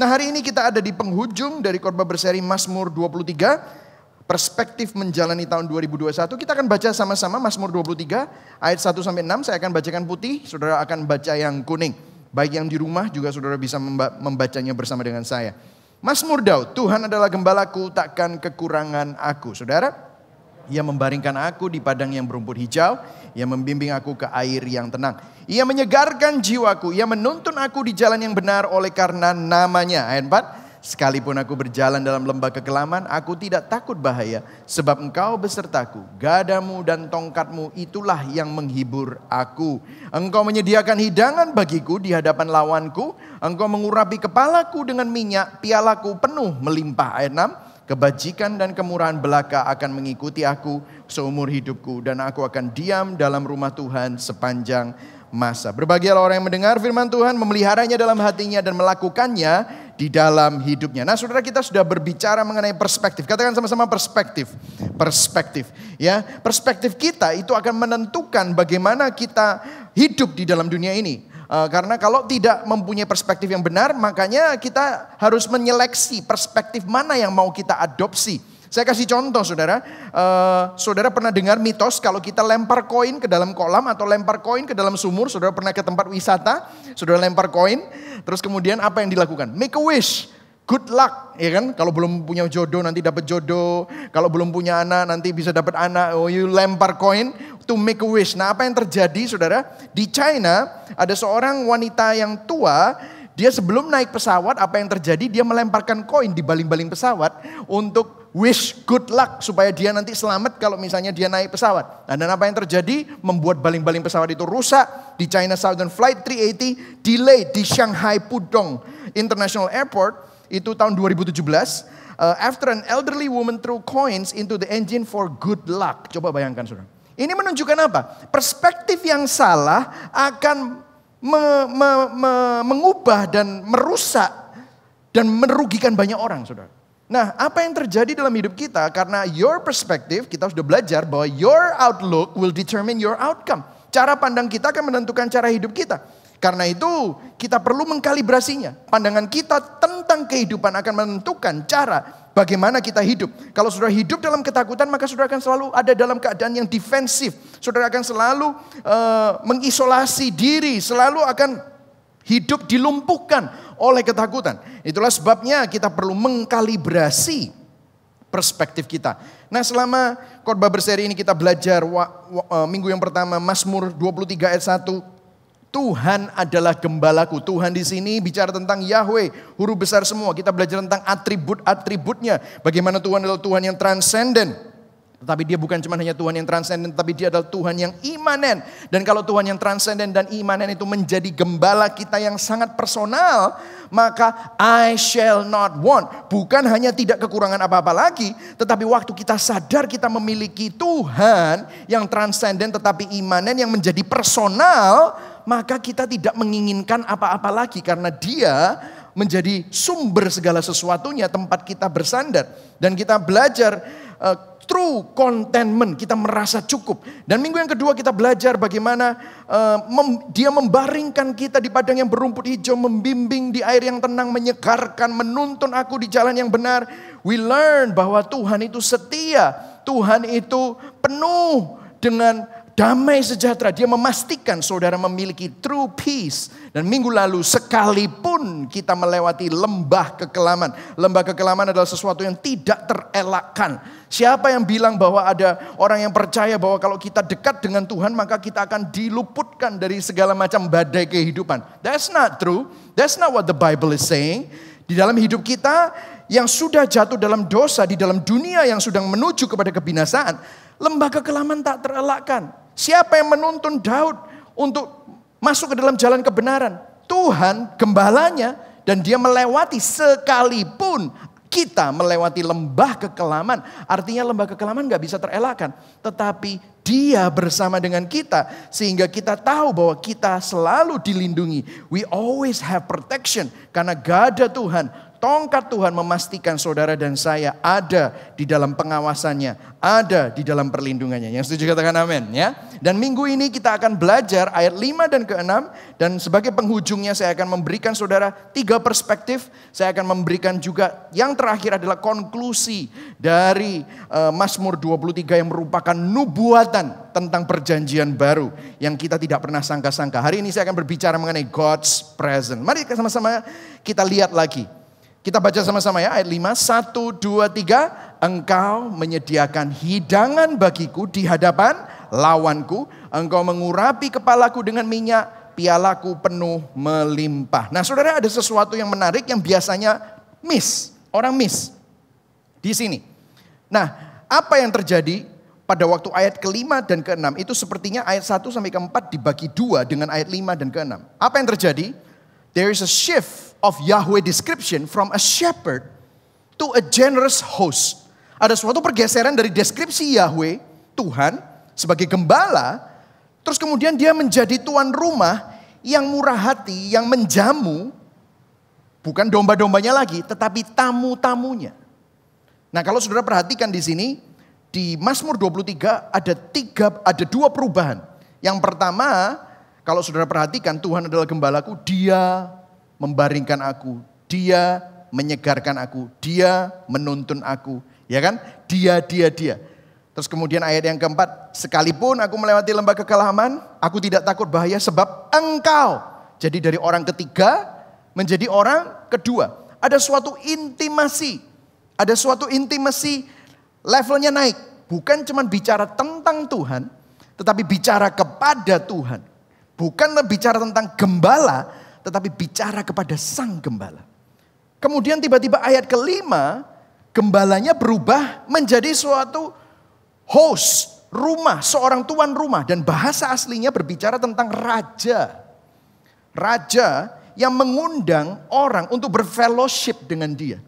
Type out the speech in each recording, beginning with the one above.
Nah, hari ini kita ada di penghujung dari khotbah berseri Mazmur 23, perspektif menjalani tahun 2021. Kita akan baca sama-sama Mazmur 23 ayat 1 sampai 6. Saya akan bacakan putih, saudara akan baca yang kuning. Baik yang di rumah juga saudara bisa membacanya bersama dengan saya. Mazmur Daud, Tuhan adalah gembalaku, takkan kekurangan aku. Saudara, Ia membaringkan aku di padang yang berumput hijau. Ia membimbing aku ke air yang tenang. Ia menyegarkan jiwaku. Ia menuntun aku di jalan yang benar oleh karena namanya. Ayat 4. Sekalipun aku berjalan dalam lembah kekelaman, aku tidak takut bahaya. Sebab Engkau besertaku. Gadamu dan tongkatmu itulah yang menghibur aku. Engkau menyediakan hidangan bagiku di hadapan lawanku. Engkau mengurapi kepalaku dengan minyak. Pialaku penuh melimpah. Ayat 6. Kebajikan dan kemurahan belaka akan mengikuti aku seumur hidupku. Dan aku akan diam dalam rumah Tuhan sepanjang masa. Berbahagialah orang yang mendengar firman Tuhan, memeliharanya dalam hatinya dan melakukannya di dalam hidupnya. Nah, saudara, kita sudah berbicara mengenai perspektif. Katakan sama-sama perspektif. Perspektif. Ya, perspektif kita itu akan menentukan bagaimana kita hidup di dalam dunia ini. Karena kalau tidak mempunyai perspektif yang benar, makanya kita harus menyeleksi perspektif mana yang mau kita adopsi. Saya kasih contoh, saudara. Saudara pernah dengar mitos kalau kita lempar koin ke dalam kolam atau lempar koin ke dalam sumur. Saudara pernah ke tempat wisata, saudara lempar koin, terus kemudian apa yang dilakukan? Make a wish. Good luck, ya kan? Kalau belum punya jodoh nanti dapat jodoh. Kalau belum punya anak nanti bisa dapat anak. Oh, you lempar koin to make a wish. Nah, apa yang terjadi, saudara? Di China ada seorang wanita yang tua. Dia sebelum naik pesawat, apa yang terjadi? Dia melemparkan koin di baling-baling pesawat untuk wish good luck supaya dia nanti selamat kalau misalnya dia naik pesawat. Nah, dan apa yang terjadi? Membuat baling-baling pesawat itu rusak. Di China Southern Flight 380 delayed di Shanghai Pudong International Airport. Itu tahun 2017, after an elderly woman threw coins into the engine for good luck. Coba bayangkan, saudara. Ini menunjukkan apa? Perspektif yang salah akan mengubah dan merusak dan merugikan banyak orang, saudara. Nah, apa yang terjadi dalam hidup kita? Karena your perspective, kita sudah belajar bahwa your outlook will determine your outcome. Cara pandang kita akan menentukan cara hidup kita. Karena itu kita perlu mengkalibrasinya. Pandangan kita tentang kehidupan akan menentukan cara bagaimana kita hidup. Kalau saudara hidup dalam ketakutan, maka saudara akan selalu ada dalam keadaan yang defensif. Saudara akan selalu mengisolasi diri, selalu akan hidup dilumpuhkan oleh ketakutan. Itulah sebabnya kita perlu mengkalibrasi perspektif kita. Nah, selama khotbah berseri ini kita belajar minggu yang pertama Mazmur 23 ayat 1. Tuhan adalah gembalaku. Tuhan di sini bicara tentang Yahweh, huruf besar semua. Kita belajar tentang atribut-atributnya. Bagaimana Tuhan adalah Tuhan yang transenden. Tetapi dia bukan cuma hanya Tuhan yang transenden, tapi dia adalah Tuhan yang imanen. Dan kalau Tuhan yang transenden dan imanen itu menjadi gembala kita yang sangat personal, maka I shall not want. Bukan hanya tidak kekurangan apa-apa lagi, tetapi waktu kita sadar kita memiliki Tuhan yang transenden tetapi imanen yang menjadi personal, maka kita tidak menginginkan apa-apa lagi karena dia menjadi sumber segala sesuatunya, tempat kita bersandar. Dan kita belajar true contentment, kita merasa cukup. Dan minggu yang kedua kita belajar bagaimana dia membaringkan kita di padang yang berumput hijau, membimbing di air yang tenang, menyegarkan, menuntun aku di jalan yang benar. We learn bahwa Tuhan itu setia, Tuhan itu penuh dengan damai sejahtera. Dia memastikan saudara memiliki true peace. Dan minggu lalu sekalipun kita melewati lembah kekelaman. Lembah kekelaman adalah sesuatu yang tidak terelakkan. Siapa yang bilang bahwa ada orang yang percaya bahwa kalau kita dekat dengan Tuhan maka kita akan diluputkan dari segala macam badai kehidupan. That's not true. That's not what the Bible is saying. Di dalam hidup kita yang sudah jatuh dalam dosa, di dalam dunia yang sedang menuju kepada kebinasaan, lembah kekelaman tak terelakkan. Siapa yang menuntun Daud untuk masuk ke dalam jalan kebenaran? Tuhan, gembalanya, dan dia melewati sekalipun kita melewati lembah kekelaman. Artinya lembah kekelaman gak bisa terelakkan. Tetapi dia bersama dengan kita sehingga kita tahu bahwa kita selalu dilindungi. We always have protection karena gada Tuhan Tongkat Tuhan memastikan saudara dan saya ada di dalam pengawasannya, ada di dalam perlindungannya. Yang setuju katakan amin ya. Dan minggu ini kita akan belajar ayat 5 dan ke-6. Dan sebagai penghujungnya saya akan memberikan saudara 3 perspektif. Saya akan memberikan juga yang terakhir adalah konklusi dari Mazmur 23 yang merupakan nubuatan tentang perjanjian baru yang kita tidak pernah sangka-sangka. Hari ini saya akan berbicara mengenai God's presence. Mari sama-sama kita lihat lagi. Kita baca sama-sama ya ayat 5, 1, 2, 3. Engkau menyediakan hidangan bagiku di hadapan lawanku. Engkau mengurapi kepalaku dengan minyak, pialaku penuh melimpah. Nah saudara, ada sesuatu yang menarik yang biasanya orang miss di sini. Nah apa yang terjadi pada waktu ayat ke-5 dan ke-6 itu sepertinya ayat 1 sampai ke-4 dibagi 2 dengan ayat 5 dan ke-6. Apa yang terjadi? There is a shift of Yahweh description from a shepherd to a generous host. Ada suatu pergeseran dari deskripsi Yahweh, Tuhan, sebagai gembala, terus kemudian dia menjadi tuan rumah yang murah hati, yang menjamu, bukan domba-dombanya lagi, tetapi tamu-tamunya. Nah kalau saudara perhatikan di sini, di Mazmur 23 ada 2 perubahan. Yang pertama, kalau saudara perhatikan Tuhan adalah gembalaku, dia membaringkan aku, dia menyegarkan aku, dia menuntun aku, ya kan? Dia. Terus kemudian ayat yang keempat, sekalipun aku melewati lembah kekelaman, aku tidak takut bahaya sebab engkau. Jadi dari orang ketiga menjadi orang kedua. Ada suatu intimasi, levelnya naik. Bukan cuma bicara tentang Tuhan, tetapi bicara kepada Tuhan. Bukan bicara tentang gembala, tetapi bicara kepada sang gembala. Kemudian tiba-tiba ayat ke-5, gembalanya berubah menjadi suatu host, rumah, seorang tuan rumah. Dan bahasa aslinya berbicara tentang raja. Raja yang mengundang orang untuk berfellowship dengan dia.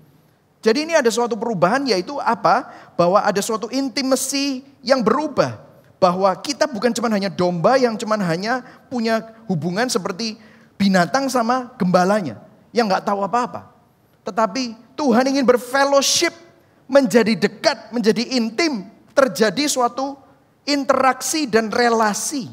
Jadi ini ada suatu perubahan, yaitu apa? Bahwa ada suatu intimacy yang berubah. Bahwa kita bukan cuma hanya domba yang cuma hanya punya hubungan seperti binatang sama gembalanya yang gak tahu apa-apa. Tetapi Tuhan ingin berfellowship, menjadi dekat, menjadi intim, terjadi suatu interaksi dan relasi.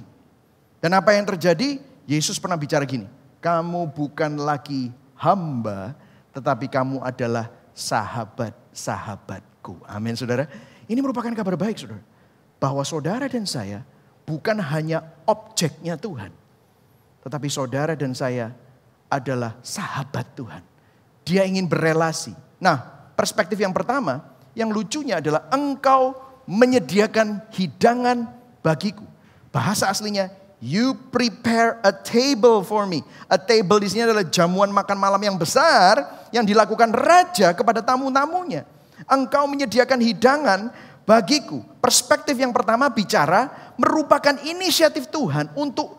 Dan apa yang terjadi? Yesus pernah bicara gini, kamu bukan lagi hamba, tetapi kamu adalah sahabat-sahabatku. Amin saudara. Ini merupakan kabar baik saudara. Bahwa saudara dan saya bukan hanya objeknya Tuhan. Tetapi saudara dan saya adalah sahabat Tuhan. Dia ingin berelasi. Nah, perspektif yang pertama, yang lucunya adalah engkau menyediakan hidangan bagiku. Bahasa aslinya, you prepare a table for me. A table di sini adalah jamuan makan malam yang besar yang dilakukan raja kepada tamu-tamunya. Engkau menyediakan hidangan bagiku. Perspektif yang pertama bicara merupakan inisiatif Tuhan untuk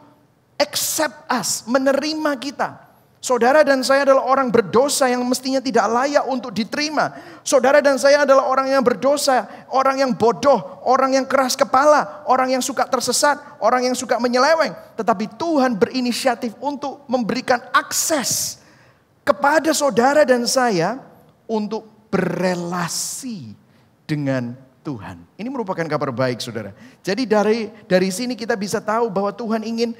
accept us, menerima kita. Saudara dan saya adalah orang berdosa yang mestinya tidak layak untuk diterima. Saudara dan saya adalah orang yang berdosa, orang yang bodoh, orang yang keras kepala, orang yang suka tersesat, orang yang suka menyeleweng. Tetapi Tuhan berinisiatif untuk memberikan akses kepada saudara dan saya untuk berelasi dengan Tuhan. Ini merupakan kabar baik saudara. Jadi dari sini kita bisa tahu bahwa Tuhan ingin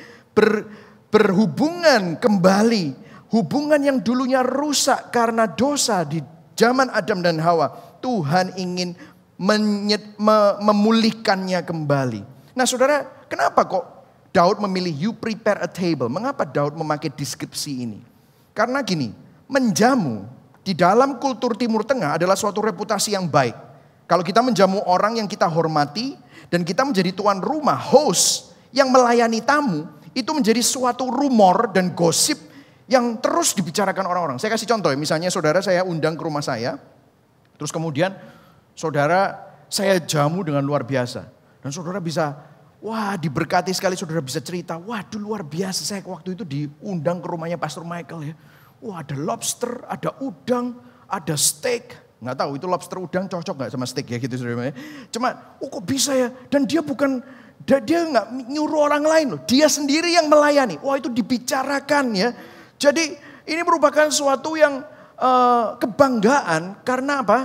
berhubungan kembali. Hubungan yang dulunya rusak karena dosa di zaman Adam dan Hawa. Tuhan ingin memulihkannya kembali. Nah saudara, kenapa kok Daud memilih you prepare a table? Mengapa Daud memakai deskripsi ini? Karena gini, menjamu di dalam kultur Timur Tengah adalah suatu reputasi yang baik. Kalau kita menjamu orang yang kita hormati dan kita menjadi tuan rumah, host yang melayani tamu, itu menjadi suatu rumor dan gosip yang terus dibicarakan orang-orang. Saya kasih contoh ya, misalnya saudara saya undang ke rumah saya, terus kemudian saudara saya jamu dengan luar biasa. Dan saudara bisa, wah diberkati sekali, saudara bisa cerita, waduh luar biasa saya waktu itu diundang ke rumahnya Pastor Michael ya. Wah ada lobster, ada udang, ada steak. Nggak tahu itu lobster udang cocok nggak sama steak ya gitu saudara. Cuma, kok bisa ya? Dan dia nggak nyuruh orang lain loh. Dia sendiri yang melayani. Wah itu dibicarakan ya. Jadi ini merupakan suatu yang kebanggaan karena apa?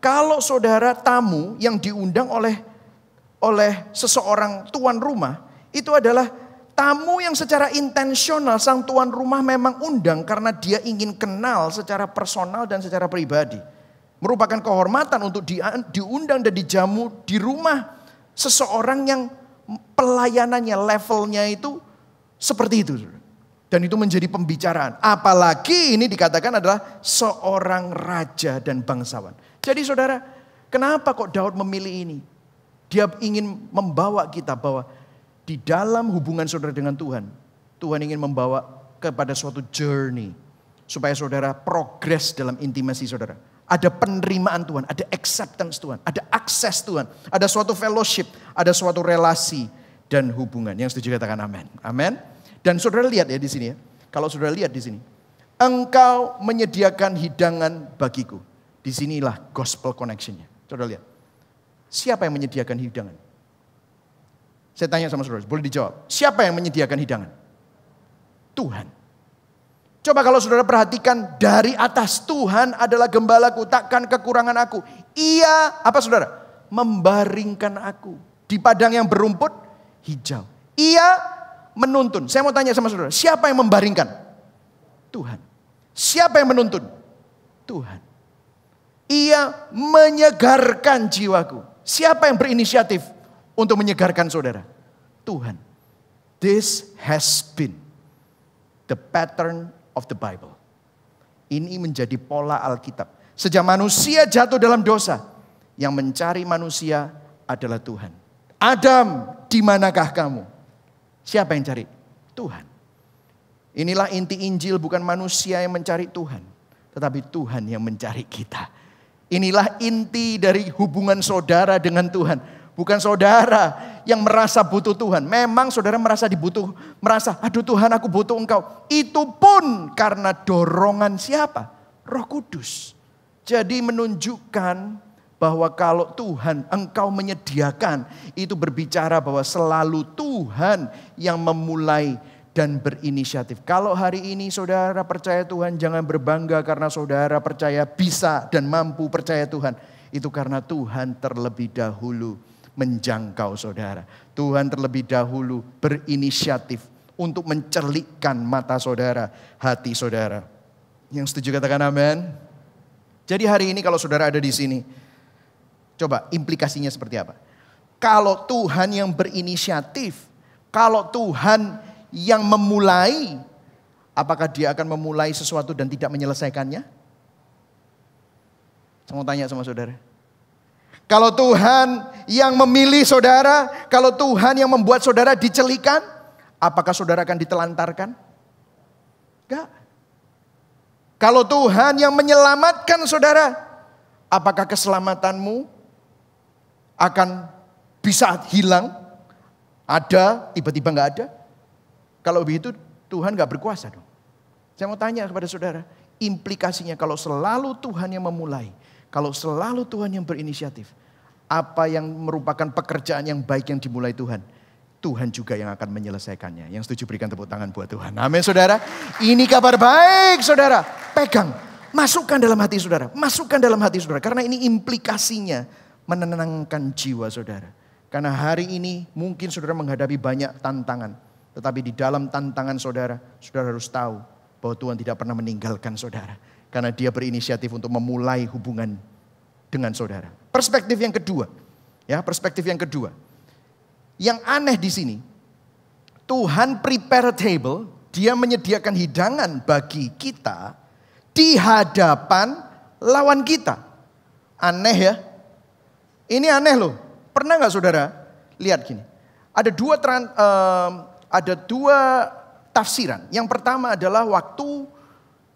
Kalau saudara tamu yang diundang oleh seseorang tuan rumah, itu adalah tamu yang secara intensional sang tuan rumah memang undang karena dia ingin kenal secara personal dan secara pribadi. Merupakan kehormatan untuk diundang dan dijamu di rumah seseorang yang pelayanannya, levelnya itu seperti itu. Dan itu menjadi pembicaraan. Apalagi ini dikatakan adalah seorang raja dan bangsawan. Jadi saudara, kenapa kok Daud memilih ini? Dia ingin membawa kita bahwa di dalam hubungan saudara dengan Tuhan, Tuhan ingin membawa kepada suatu journey. Supaya saudara progres dalam intimasi saudara. Ada penerimaan Tuhan, ada acceptance Tuhan, ada akses Tuhan. Ada suatu fellowship, ada suatu relasi dan hubungan. Yang setuju katakan amin. Amin. Dan saudara lihat ya di sini ya. Kalau saudara lihat di sini. Engkau menyediakan hidangan bagiku. Disinilah gospel connection-nya. Saudara lihat. Siapa yang menyediakan hidangan? Saya tanya sama saudara, boleh dijawab. Siapa yang menyediakan hidangan? Tuhan. Coba kalau saudara perhatikan dari atas, Tuhan adalah gembalaku, takkan kekurangan aku. Ia, apa saudara? Membaringkan aku di padang yang berumput hijau. Ia menuntun. Saya mau tanya sama saudara, siapa yang membaringkan? Tuhan. Siapa yang menuntun? Tuhan. Ia menyegarkan jiwaku. Siapa yang berinisiatif untuk menyegarkan saudara? Tuhan. This has been the pattern of the Bible. Ini menjadi pola Alkitab. Sejak manusia jatuh dalam dosa, yang mencari manusia adalah Tuhan. Adam, di manakah kamu? Siapa yang cari? Tuhan. Inilah inti Injil, bukan manusia yang mencari Tuhan, tetapi Tuhan yang mencari kita. Inilah inti dari hubungan saudara dengan Tuhan. Bukan saudara yang merasa butuh Tuhan. Memang saudara merasa aduh Tuhan aku butuh engkau. Itu pun karena dorongan siapa? Roh Kudus. Jadi menunjukkan bahwa kalau Tuhan engkau menyediakan, itu berbicara bahwa selalu Tuhan yang memulai dan berinisiatif. Kalau hari ini saudara percaya Tuhan, jangan berbangga karena saudara percaya bisa dan mampu percaya Tuhan. Itu karena Tuhan terlebih dahulu menjangkau saudara. Tuhan terlebih dahulu berinisiatif untuk mencerlikkan mata saudara, hati saudara. Yang setuju katakan amin. Jadi hari ini kalau saudara ada di sini, coba implikasinya seperti apa? Kalau Tuhan yang berinisiatif, kalau Tuhan yang memulai, apakah dia akan memulai sesuatu dan tidak menyelesaikannya? Saya mau tanya sama saudara. Kalau Tuhan yang memilih saudara, kalau Tuhan yang membuat saudara dicelikan, apakah saudara akan ditelantarkan? Enggak. Kalau Tuhan yang menyelamatkan saudara, apakah keselamatanmu akan bisa hilang? Ada, tiba-tiba enggak ada? Kalau begitu Tuhan enggak berkuasa dong. Saya mau tanya kepada saudara, implikasinya kalau selalu Tuhan yang memulai, kalau selalu Tuhan yang berinisiatif, apa yang merupakan pekerjaan yang baik yang dimulai Tuhan, Tuhan juga yang akan menyelesaikannya. Yang setuju berikan tepuk tangan buat Tuhan. Amin saudara. Ini kabar baik saudara. Pegang, masukkan dalam hati saudara. Masukkan dalam hati saudara. Karena ini implikasinya menenangkan jiwa saudara. Karena hari ini mungkin saudara menghadapi banyak tantangan. Tetapi di dalam tantangan saudara, saudara harus tahu bahwa Tuhan tidak pernah meninggalkan saudara. Karena dia berinisiatif untuk memulai hubungan dengan saudara. Perspektif yang kedua. Ya, perspektif yang kedua. Yang aneh di sini, Tuhan prepare a table, dia menyediakan hidangan bagi kita di hadapan lawan kita. Aneh ya. Ini aneh loh. Pernah gak saudara lihat gini. Ada dua tafsiran. Yang pertama adalah waktu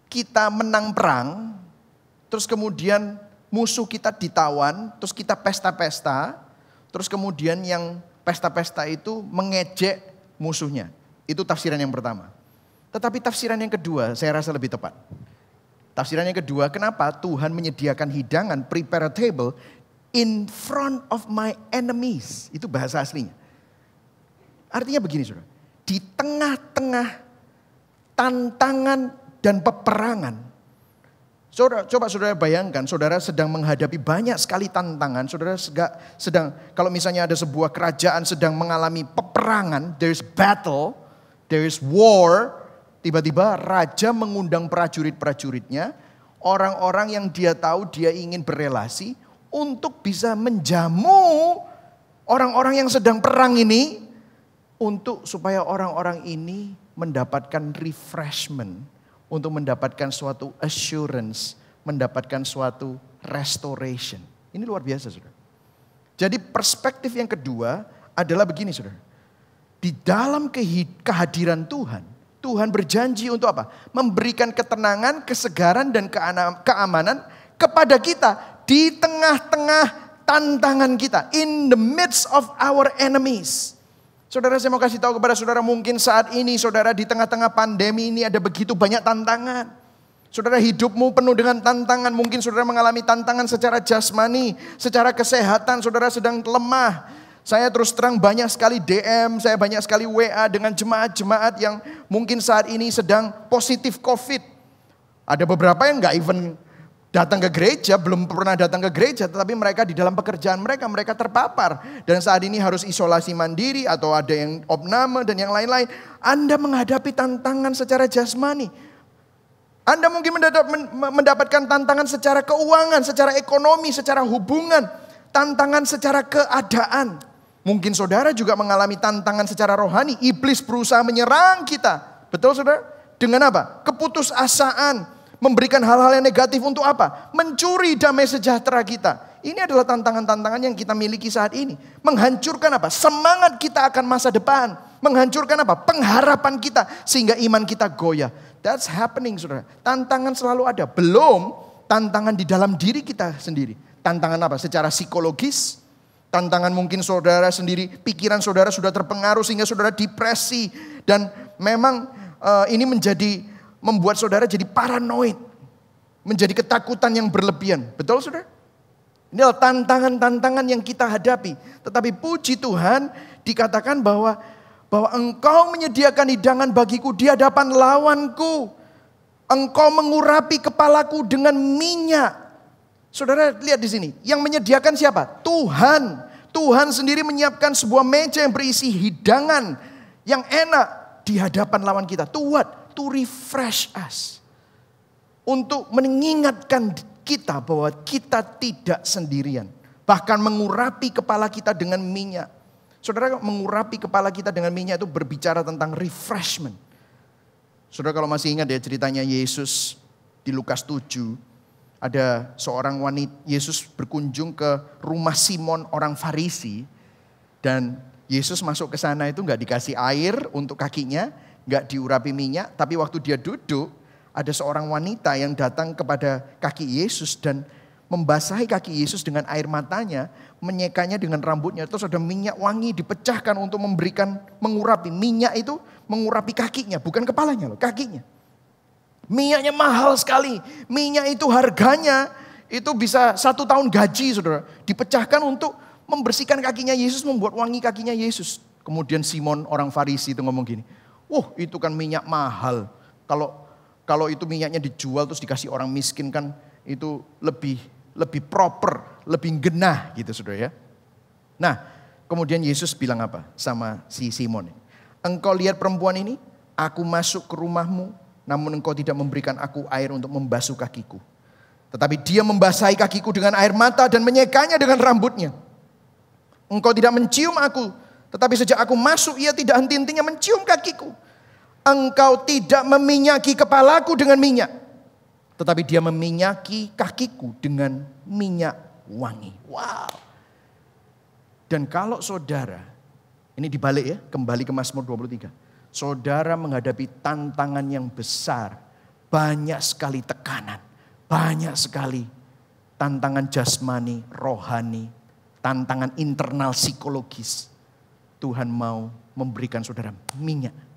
kita menang perang, terus kemudian musuh kita ditawan, terus kita pesta-pesta, terus kemudian yang pesta-pesta itu mengejek musuhnya. Itu tafsiran yang pertama. Tetapi tafsiran yang kedua saya rasa lebih tepat. Tafsiran yang kedua, kenapa Tuhan menyediakan hidangan, prepare a table in front of my enemies. Itu bahasa aslinya. Artinya begini saudara, di tengah-tengah tantangan dan peperangan, Coba saudara bayangkan, saudara sedang menghadapi banyak sekali tantangan. Saudara sedang, kalau misalnya ada sebuah kerajaan sedang mengalami peperangan, there is battle, there is war. Tiba-tiba raja mengundang prajurit-prajuritnya, orang-orang yang dia tahu dia ingin berelasi untuk bisa menjamu orang-orang yang sedang perang ini, untuk supaya orang-orang ini mendapatkan refreshment, untuk mendapatkan suatu assurance, mendapatkan suatu restoration. Ini luar biasa, saudara. Jadi perspektif yang kedua adalah begini, saudara. Di dalam kehadiran Tuhan, Tuhan berjanji untuk apa? Memberikan ketenangan, kesegaran, dan keamanan kepada kita di tengah-tengah tantangan kita. In the midst of our enemies. Saudara, saya mau kasih tahu kepada saudara, mungkin saat ini saudara di tengah-tengah pandemi ini ada begitu banyak tantangan. Saudara, hidupmu penuh dengan tantangan. Mungkin saudara mengalami tantangan secara jasmani, secara kesehatan saudara sedang lemah. Saya terus terang banyak sekali DM, saya banyak sekali WA dengan jemaat-jemaat yang mungkin saat ini sedang positif COVID. Ada beberapa yang gak even datang ke gereja, belum pernah datang ke gereja, tetapi mereka di dalam pekerjaan mereka terpapar. Dan saat ini harus isolasi mandiri atau ada yang opname dan yang lain-lain. Anda menghadapi tantangan secara jasmani. Anda mungkin mendapatkan tantangan secara keuangan, secara ekonomi, secara hubungan. Tantangan secara keadaan. Mungkin saudara juga mengalami tantangan secara rohani. Iblis berusaha menyerang kita. Betul saudara? Dengan apa? Keputusasaan. Memberikan hal-hal yang negatif untuk apa? Mencuri damai sejahtera kita. Ini adalah tantangan-tantangan yang kita miliki saat ini. Menghancurkan apa? Semangat kita akan masa depan. Menghancurkan apa? Pengharapan kita. Sehingga iman kita goyah. That's happening, saudara. Tantangan selalu ada. Belum tantangan di dalam diri kita sendiri. Tantangan apa? Secara psikologis. Tantangan mungkin saudara sendiri. Pikiran saudara sudah terpengaruh sehingga saudara depresi. Dan memang ini membuat saudara jadi paranoid. Menjadi ketakutan yang berlebihan. Betul saudara? Ini adalah tantangan-tantangan yang kita hadapi. Tetapi puji Tuhan dikatakan bahwa engkau menyediakan hidangan bagiku di hadapan lawanku. Engkau mengurapi kepalaku dengan minyak. Saudara lihat di sini. Yang menyediakan siapa? Tuhan. Tuhan sendiri menyiapkan sebuah meja yang berisi hidangan yang enak di hadapan lawan kita. To refresh us. Untuk mengingatkan kita bahwa kita tidak sendirian. Bahkan mengurapi kepala kita dengan minyak. Saudara, mengurapi kepala kita dengan minyak itu berbicara tentang refreshment. Saudara kalau masih ingat ya ceritanya Yesus di Lukas 7. Ada seorang wanita, Yesus berkunjung ke rumah Simon orang Farisi. Dan Yesus masuk ke sana itu gak dikasih air untuk kakinya. Gak diurapi minyak, tapi waktu dia duduk, ada seorang wanita yang datang kepada kaki Yesus dan membasahi kaki Yesus dengan air matanya, menyekanya dengan rambutnya. Terus ada minyak wangi dipecahkan untuk mengurapi. Minyak itu mengurapi kakinya, bukan kepalanya loh, kakinya. Minyaknya mahal sekali. Minyak itu harganya itu bisa 1 tahun gaji, saudara. Dipecahkan untuk membersihkan kakinya Yesus, membuat wangi kakinya Yesus. Kemudian Simon orang Farisi itu ngomong gini, itu kan minyak mahal. Kalau itu minyaknya dijual terus dikasih orang miskin kan itu lebih proper, lebih genah gitu saudara ya. Nah kemudian Yesus bilang apa sama si Simon? Engkau lihat perempuan ini? Aku masuk ke rumahmu, namun engkau tidak memberikan aku air untuk membasuh kakiku. Tetapi dia membasahi kakiku dengan air mata dan menyekanya dengan rambutnya. Engkau tidak mencium aku, tetapi sejak aku masuk ia tidak henti-hentinya mencium kakiku. Engkau tidak meminyaki kepalaku dengan minyak, tetapi dia meminyaki kakiku dengan minyak wangi. Wow. Dan kalau saudara, ini dibalik ya, kembali ke Mazmur 23. Saudara menghadapi tantangan yang besar, banyak sekali tekanan, banyak sekali tantangan jasmani, rohani, tantangan internal psikologis. Tuhan mau memberikan saudara minyak.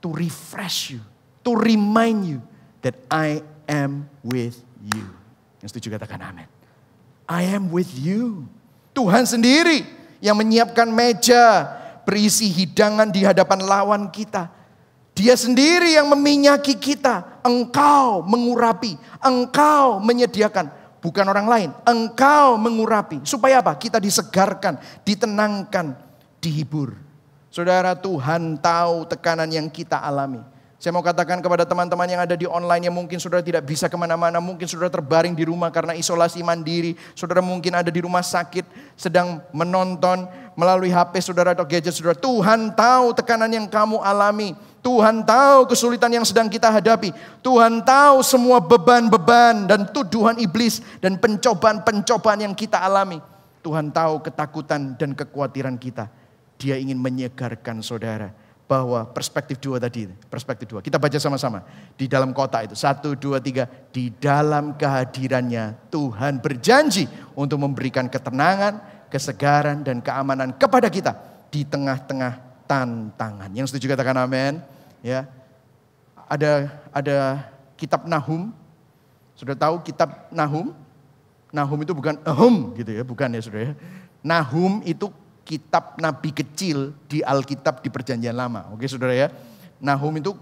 To refresh you, to remind you that I am with you. Yang setuju katakan amin. I am with you. Tuhan sendiri yang menyiapkan meja berisi hidangan di hadapan lawan kita. Dia sendiri yang meminyaki kita. Engkau mengurapi, engkau menyediakan. Bukan orang lain, engkau mengurapi. Supaya apa? Kita disegarkan, ditenangkan, dihibur. Saudara, Tuhan tahu tekanan yang kita alami. Saya mau katakan kepada teman-teman yang ada di online yang mungkin saudara tidak bisa kemana-mana. Mungkin saudara terbaring di rumah karena isolasi mandiri. Saudara mungkin ada di rumah sakit sedang menonton melalui HP saudara atau gadget saudara. Tuhan tahu tekanan yang kamu alami. Tuhan tahu kesulitan yang sedang kita hadapi. Tuhan tahu semua beban-beban dan tuduhan iblis dan pencobaan-pencobaan yang kita alami. Tuhan tahu ketakutan dan kekhawatiran kita. Dia ingin menyegarkan saudara. Bahwa perspektif dua tadi, perspektif dua. Kita baca sama-sama di dalam kotak itu. 1, 2, 3. Di dalam kehadirannya Tuhan berjanji untuk memberikan ketenangan, kesegaran dan keamanan kepada kita di tengah-tengah tantangan. Yang setuju katakan amin. Ya, ada kitab Nahum. Sudah tahu kitab Nahum? Nahum itu bukan gitu ya, bukan ya saudara. Nahum itu kitab nabi kecil di Alkitab di Perjanjian Lama. Oke saudara ya. Nahum itu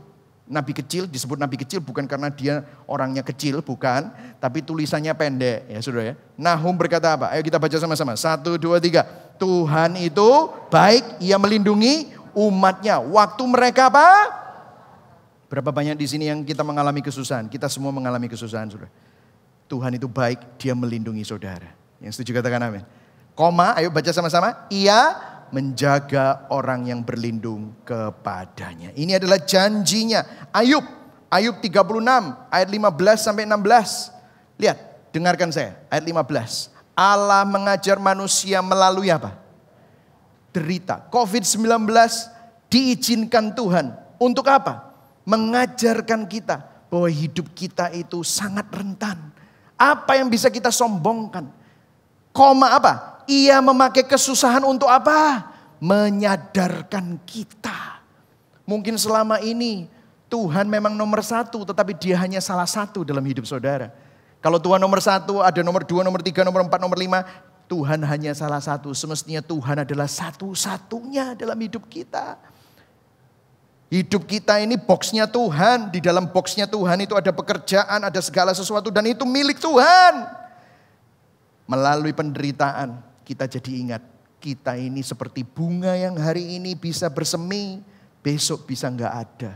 nabi kecil, disebut nabi kecil bukan karena dia orangnya kecil, bukan. Tapi tulisannya pendek ya saudara ya. Nahum berkata apa? Ayo kita baca sama-sama. 1, 2, 3. Tuhan itu baik, ia melindungi umatnya. Waktu mereka apa? Berapa banyak di sini yang kita mengalami kesusahan? Kita semua mengalami kesusahan saudara. Tuhan itu baik, dia melindungi saudara. Yang setuju katakan amin. Koma, ayo baca sama-sama. Ia menjaga orang yang berlindung kepadanya. Ini adalah janjinya. Ayub 36 ayat 15 sampai 16. Lihat, dengarkan saya. Ayat 15. Allah mengajar manusia melalui apa? Derita. COVID-19 diizinkan Tuhan. Untuk apa? Mengajarkan kita bahwa hidup kita itu sangat rentan. Apa yang bisa kita sombongkan? Koma apa? Ia memakai kesusahan untuk apa? Menyadarkan kita. Mungkin selama ini Tuhan memang nomor 1, tetapi dia hanya salah satu dalam hidup saudara. Kalau Tuhan nomor 1, ada nomor 2, nomor 3, nomor 4, nomor 5. Tuhan hanya salah satu. Semestinya Tuhan adalah satu-satunya dalam hidup kita. Hidup kita ini boxnya Tuhan. Di dalam boxnya Tuhan itu ada pekerjaan, ada segala sesuatu. Dan itu milik Tuhan. Melalui penderitaan kita jadi ingat. Kita ini seperti bunga yang hari ini bisa bersemi. Besok bisa gak ada.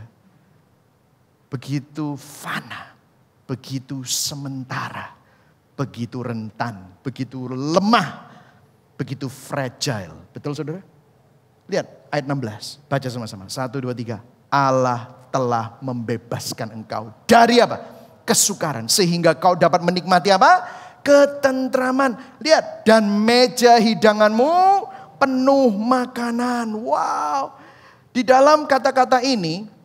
Begitu fana. Begitu sementara. Begitu rentan. Begitu lemah. Begitu fragile. Betul saudara? Lihat ayat 16. Baca sama-sama. 1, 2, 3. Allah telah membebaskan engkau. Dari apa? Kesukaran. Sehingga kau dapat menikmati apa? Ketentraman. Lihat. Dan meja hidanganmu penuh makanan. Wow. Di dalam kata-kata ini.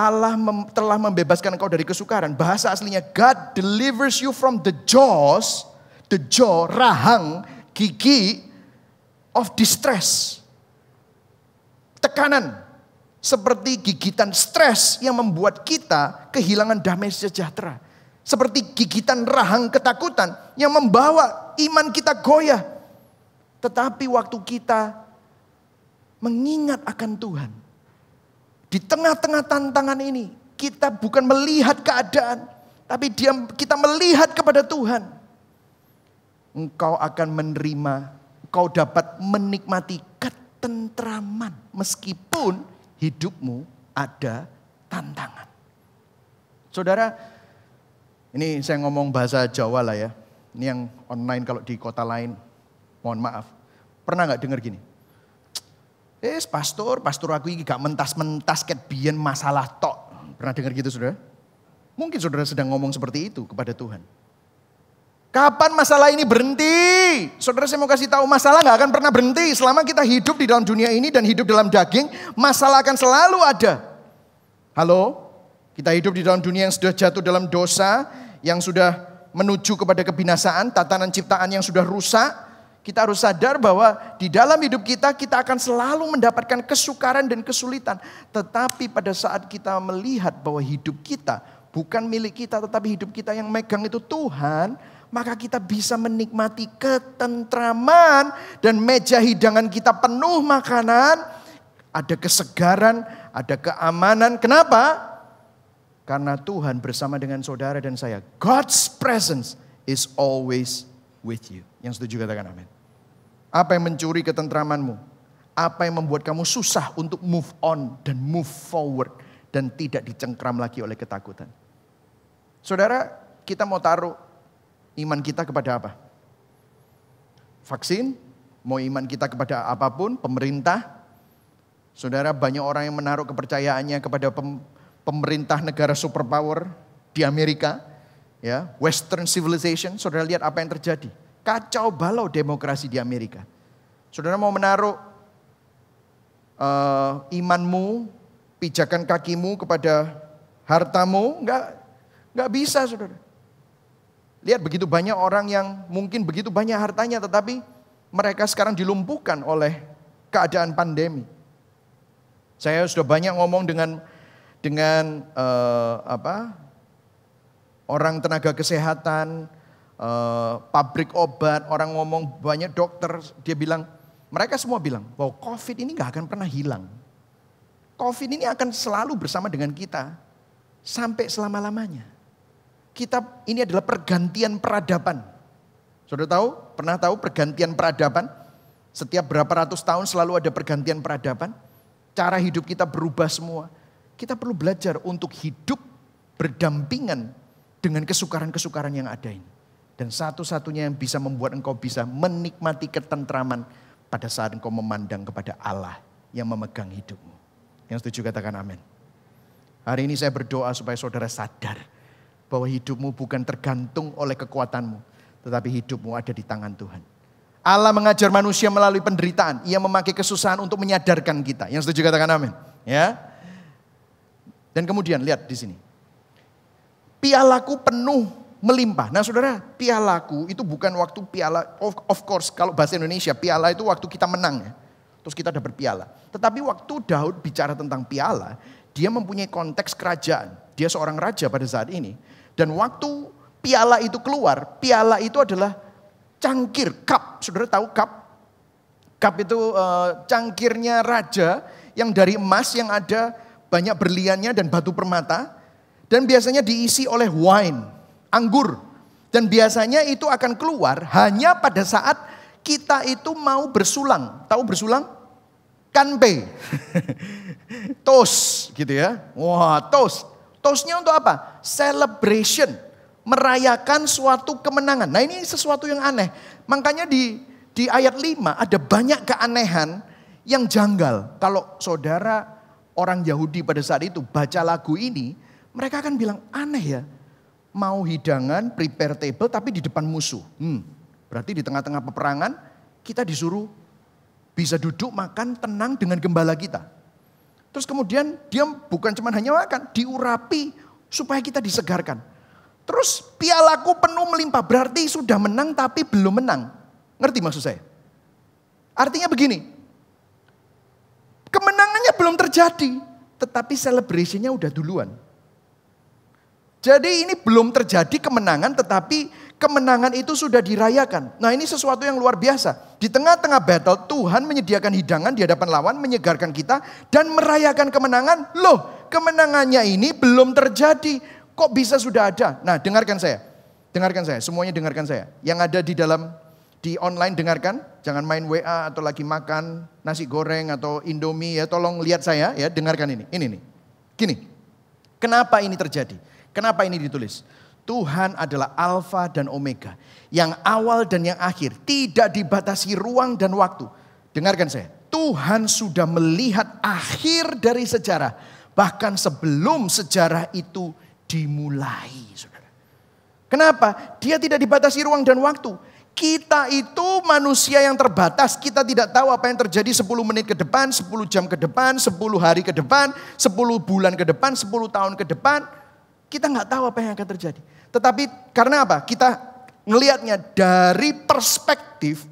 Allah telah membebaskan engkau dari kesukaran. Bahasa aslinya God delivers you from the jaws. The jaw, rahang, gigi of distress. Tekanan. Seperti gigitan stres yang membuat kita kehilangan damai sejahtera. Seperti gigitan rahang ketakutan yang membawa iman kita goyah. Tetapi waktu kita mengingat akan Tuhan. Di tengah-tengah tantangan ini kita bukan melihat keadaan. Tapi kita melihat kepada Tuhan. Engkau akan menerima, engkau dapat menikmati ketentraman. Meskipun hidupmu ada tantangan. Saudara, ini saya ngomong bahasa Jawa lah ya. Ini yang online kalau di kota lain, mohon maaf. Pernah gak dengar gini? Pastor aku ini gak mentas-mentas ket biyen masalah tok. Pernah dengar gitu saudara? Mungkin saudara sedang ngomong seperti itu kepada Tuhan. Kapan masalah ini berhenti? Saudara saya mau kasih tahu, masalah gak akan pernah berhenti. Selama kita hidup di dalam dunia ini dan hidup dalam daging, masalah akan selalu ada. Halo? Kita hidup di dalam dunia yang sudah jatuh dalam dosa, yang sudah menuju kepada kebinasaan, tatanan ciptaan yang sudah rusak. Kita harus sadar bahwa di dalam hidup kita akan selalu mendapatkan kesukaran dan kesulitan. Tetapi pada saat kita melihat bahwa hidup kita bukan milik kita, tetapi hidup kita yang megang itu Tuhan, maka kita bisa menikmati ketentraman dan meja hidangan kita penuh makanan. ada kesegaran, ada keamanan. Kenapa? Karena Tuhan bersama dengan saudara dan saya. God's presence is always with you. Yang setuju katakan amin. Apa yang mencuri ketentramanmu? Apa yang membuat kamu susah untuk move on dan move forward dan tidak dicengkram lagi oleh ketakutan? Saudara, kita mau taruh iman kita kepada apa? Vaksin? Mau iman kita kepada apapun? Pemerintah? Saudara, banyak orang yang menaruh kepercayaannya kepada pemerintah negara superpower di Amerika, ya, Western civilization. Saudara lihat apa yang terjadi. Kacau balau demokrasi di Amerika. Saudara mau menaruh imanmu, pijakan kakimu kepada hartamu, enggak bisa, saudara. Lihat begitu banyak orang yang mungkin begitu banyak hartanya, tetapi mereka sekarang dilumpuhkan oleh keadaan pandemi. Saya sudah banyak ngomong dengan orang tenaga kesehatan, pabrik obat, orang ngomong banyak dokter, dia bilang, mereka semua bilang bahwa COVID ini gak akan pernah hilang. COVID ini akan selalu bersama dengan kita sampai selama-lamanya. Ini adalah pergantian peradaban. Saudara tahu? Pernah tahu pergantian peradaban? Setiap berapa ratus tahun selalu ada pergantian peradaban. Cara hidup kita berubah semua. Kita perlu belajar untuk hidup berdampingan dengan kesukaran-kesukaran yang ada ini. Dan satu-satunya yang bisa membuat engkau bisa menikmati ketentraman pada saat engkau memandang kepada Allah yang memegang hidupmu. Yang setuju katakan amin. Hari ini saya berdoa supaya saudara sadar bahwa hidupmu bukan tergantung oleh kekuatanmu, tetapi hidupmu ada di tangan Tuhan. Allah mengajar manusia melalui penderitaan. Ia memakai kesusahan untuk menyadarkan kita. Yang setuju katakan amin. Ya. Dan kemudian lihat di sini. Pialaku penuh melimpah. Nah saudara, pialaku itu bukan waktu piala, of course kalau bahasa Indonesia piala itu waktu kita menang ya. Terus kita dapat piala. Tetapi waktu Daud bicara tentang piala, dia mempunyai konteks kerajaan. Dia seorang raja pada saat ini. Dan waktu piala itu keluar, piala itu adalah cangkir, cup. Saudara tahu cup? Cup itu cangkirnya raja yang dari emas yang ada banyak berliannya dan batu permata. Dan biasanya diisi oleh wine, anggur. Dan biasanya itu akan keluar hanya pada saat kita itu mau bersulang. Tahu bersulang? Kanpe. Toast gitu ya. Wah, toast. Toastnya untuk apa? Celebration. Merayakan suatu kemenangan. Nah ini sesuatu yang aneh. Makanya di ayat 5 ada banyak keanehan yang janggal. Kalau saudara orang Yahudi pada saat itu baca lagu ini, mereka akan bilang aneh ya. Mau hidangan, prepare table tapi di depan musuh. Berarti di tengah-tengah peperangan kita disuruh bisa duduk makan tenang dengan gembala kita. Terus kemudian dia bukan cuma hanya makan, diurapi supaya kita disegarkan. Terus pialaku penuh melimpah, berarti sudah menang tapi belum menang. Ngerti maksud saya? Artinya begini, kemenangannya belum terjadi, tetapi celebrationnya udah duluan. Jadi ini belum terjadi kemenangan, tetapi kemenangan itu sudah dirayakan. Nah ini sesuatu yang luar biasa. Di tengah-tengah battle, Tuhan menyediakan hidangan di hadapan lawan, menyegarkan kita, dan merayakan kemenangan. Loh, kemenangannya ini belum terjadi. Kok bisa sudah ada? Nah dengarkan saya, semuanya dengarkan saya. Yang ada di online dengarkan, jangan main WA atau lagi makan nasi goreng atau Indomie ya, tolong lihat saya ya, dengarkan ini nih. Gini, kenapa ini terjadi? Kenapa ini ditulis? Tuhan adalah Alfa dan Omega. Yang awal dan yang akhir. Tidak dibatasi ruang dan waktu. Dengarkan saya. Tuhan sudah melihat akhir dari sejarah. Bahkan sebelum sejarah itu dimulai. Saudara. Kenapa? Dia tidak dibatasi ruang dan waktu. Kita itu manusia yang terbatas. Kita tidak tahu apa yang terjadi 10 menit ke depan, 10 jam ke depan, 10 hari ke depan, 10 bulan ke depan, 10 tahun ke depan. Kita nggak tahu apa yang akan terjadi. Tetapi karena apa? Kita ngelihatnya dari perspektif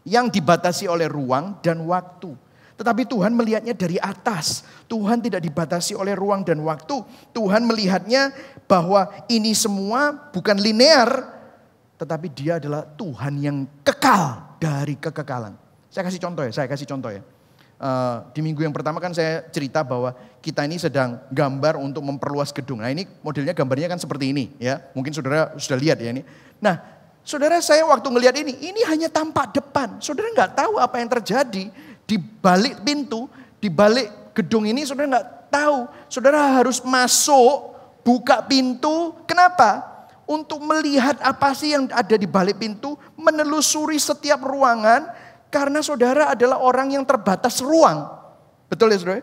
yang dibatasi oleh ruang dan waktu. Tetapi Tuhan melihatnya dari atas. Tuhan tidak dibatasi oleh ruang dan waktu. Tuhan melihatnya bahwa ini semua bukan linear. Tetapi dia adalah Tuhan yang kekal dari kekekalan. Saya kasih contoh ya. Di minggu yang pertama kan saya cerita bahwa kita ini sedang gambar untuk memperluas gedung. Nah ini modelnya gambarnya kan seperti ini ya. Mungkin saudara sudah lihat ya ini. Nah saudara, saya waktu ngelihat ini hanya tampak depan. Saudara nggak tahu apa yang terjadi di balik pintu, di balik gedung ini. Saudara nggak tahu. Saudara harus masuk, buka pintu. Kenapa? Untuk melihat apa sih yang ada di balik pintu, menelusuri setiap ruangan, karena saudara adalah orang yang terbatas ruang. Betul ya saudara?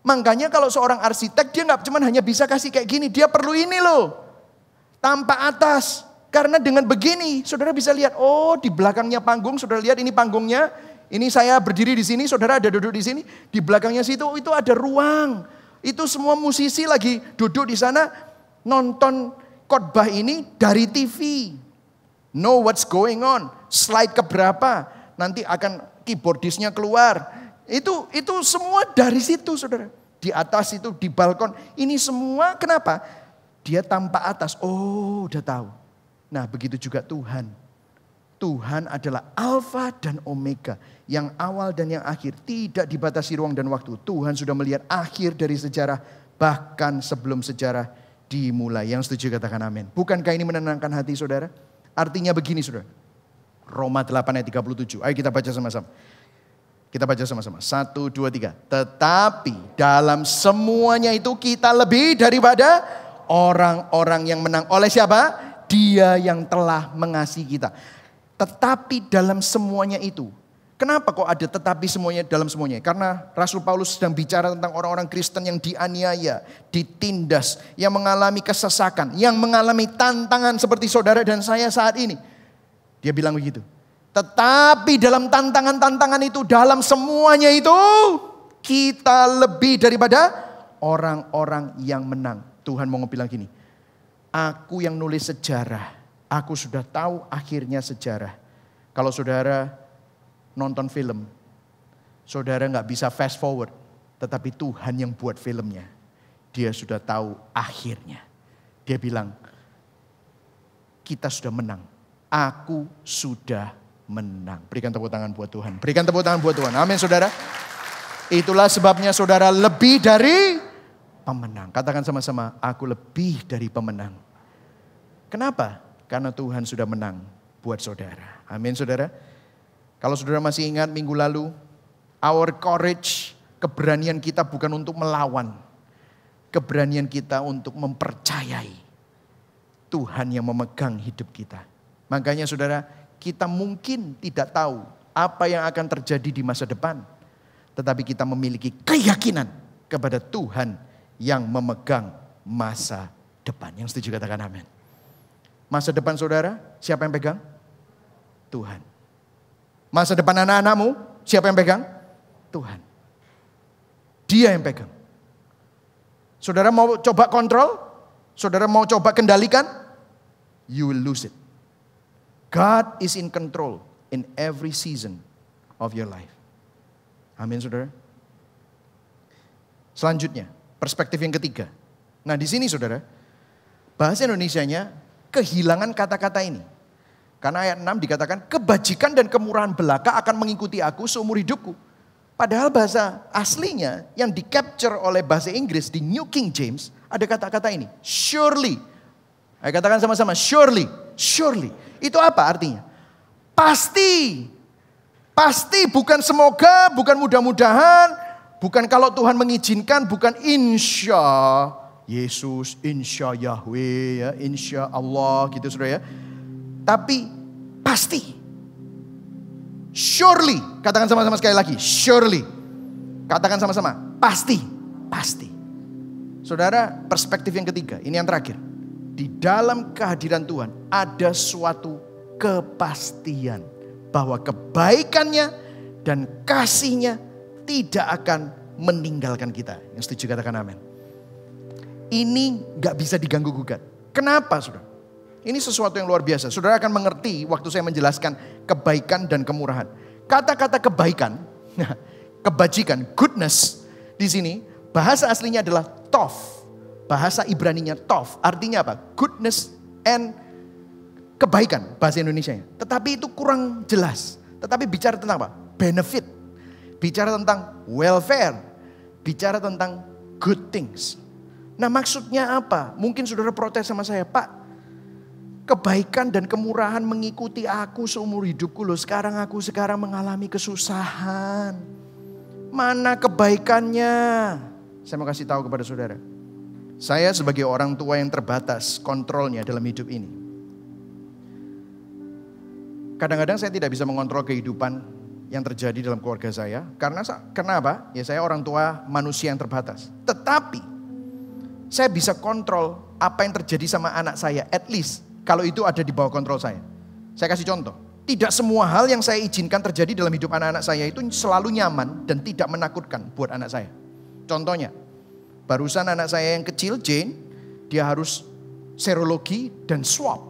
Makanya kalau seorang arsitek, dia nggak cuma hanya bisa kasih kayak gini, dia perlu ini loh, tampak atas. Karena dengan begini, saudara bisa lihat, oh di belakangnya panggung, saudara lihat ini panggungnya, ini saya berdiri di sini, saudara ada duduk di sini, di belakangnya situ itu ada ruang. Itu semua musisi lagi duduk di sana, nonton khotbah ini dari TV. Know what's going on. Slide keberapa. Nanti akan keyboardisnya keluar. Itu semua dari situ saudara. Di atas itu, di balkon. Ini semua kenapa? Dia tampak atas. Oh udah tahu. Nah begitu juga Tuhan. Tuhan adalah Alfa dan Omega. Yang awal dan yang akhir. Tidak dibatasi ruang dan waktu. Tuhan sudah melihat akhir dari sejarah. Bahkan sebelum sejarah dimulai. Yang setuju katakan amin. Bukankah ini menenangkan hati saudara? Artinya begini saudara. Roma 8 ayat 37. Ayo kita baca sama-sama. Kita baca sama-sama. 1, 2, 3. Tetapi dalam semuanya itu kita lebih daripada orang-orang yang menang. Oleh siapa? Dia yang telah mengasihi kita. Tetapi dalam semuanya itu. Kenapa kok ada tetapi semuanya dalam semuanya? Karena Rasul Paulus sedang bicara tentang orang-orang Kristen yang dianiaya, ditindas, yang mengalami kesesakan, yang mengalami tantangan seperti saudara dan saya saat ini. Dia bilang begitu. Tetapi dalam tantangan-tantangan itu, dalam semuanya itu, kita lebih daripada orang-orang yang menang. Tuhan mau bilang gini, aku yang nulis sejarah, aku sudah tahu akhirnya sejarah. Kalau saudara nonton film, saudara nggak bisa fast forward, tetapi Tuhan yang buat filmnya, dia sudah tahu akhirnya. Dia bilang, kita sudah menang, aku sudah menang. Berikan tepuk tangan buat Tuhan, berikan tepuk tangan buat Tuhan. Amin saudara. Itulah sebabnya saudara lebih dari pemenang. Katakan sama-sama, aku lebih dari pemenang. Kenapa? Karena Tuhan sudah menang buat saudara. Amin saudara. Kalau saudara masih ingat minggu lalu, our courage, keberanian kita bukan untuk melawan. Keberanian kita untuk mempercayai Tuhan yang memegang hidup kita. Makanya saudara, kita mungkin tidak tahu apa yang akan terjadi di masa depan. Tetapi kita memiliki keyakinan kepada Tuhan yang memegang masa depan. Yang setuju katakan amin. Masa depan saudara, siapa yang pegang? Tuhan. Masa depan anak-anakmu, siapa yang pegang? Tuhan. Dia yang pegang. Saudara mau coba kontrol? Saudara mau coba kendalikan? You will lose it. God is in control in every season of your life. Amin saudara. Selanjutnya, perspektif yang ketiga. Nah di sini saudara, bahasa Indonesianya kehilangan kata-kata ini. Karena ayat 6 dikatakan kebajikan dan kemurahan belaka akan mengikuti aku seumur hidupku. Padahal bahasa aslinya yang di capture oleh bahasa Inggris di New King James ada kata-kata ini. Surely. Ayo katakan sama-sama surely. Surely. Itu apa artinya? Pasti. Pasti, bukan semoga, bukan mudah-mudahan. Bukan kalau Tuhan mengizinkan, bukan insya Yesus, insya Yahweh, ya, insya Allah gitu saudara ya. Tapi pasti. Surely. Katakan sama-sama sekali lagi. Surely. Katakan sama-sama. Pasti. Pasti. Saudara, perspektif yang ketiga. Ini yang terakhir. Di dalam kehadiran Tuhan ada suatu kepastian. Bahwa kebaikannya dan kasihnya tidak akan meninggalkan kita. Yang setuju katakan amin. Ini gak bisa diganggu gugat. Kenapa saudara? Ini sesuatu yang luar biasa. Saudara akan mengerti waktu saya menjelaskan kebaikan dan kemurahan. Kata-kata kebaikan, kebajikan, goodness. Di sini bahasa aslinya adalah tov. Bahasa Ibraninya tov. Artinya apa? Goodness and kebaikan bahasa Indonesianya. Tetapi itu kurang jelas. Tetapi bicara tentang apa? Benefit. bicara tentang welfare, bicara tentang good things. Nah maksudnya apa? Mungkin saudara protes sama saya, Pak, kebaikan dan kemurahan mengikuti aku seumur hidupku loh. Aku sekarang mengalami kesusahan. Mana kebaikannya? Saya mau kasih tahu kepada saudara. Saya sebagai orang tua yang terbatas kontrolnya dalam hidup ini. Kadang-kadang saya tidak bisa mengontrol kehidupan yang terjadi dalam keluarga saya. Karena apa? Ya saya orang tua manusia yang terbatas. Tetapi saya bisa kontrol apa yang terjadi sama anak saya. At least kalau itu ada di bawah kontrol saya. Saya kasih contoh. Tidak semua hal yang saya izinkan terjadi dalam hidup anak-anak saya itu selalu nyaman dan tidak menakutkan buat anak saya. Contohnya, barusan anak saya yang kecil, Jane, dia harus serologi dan swab.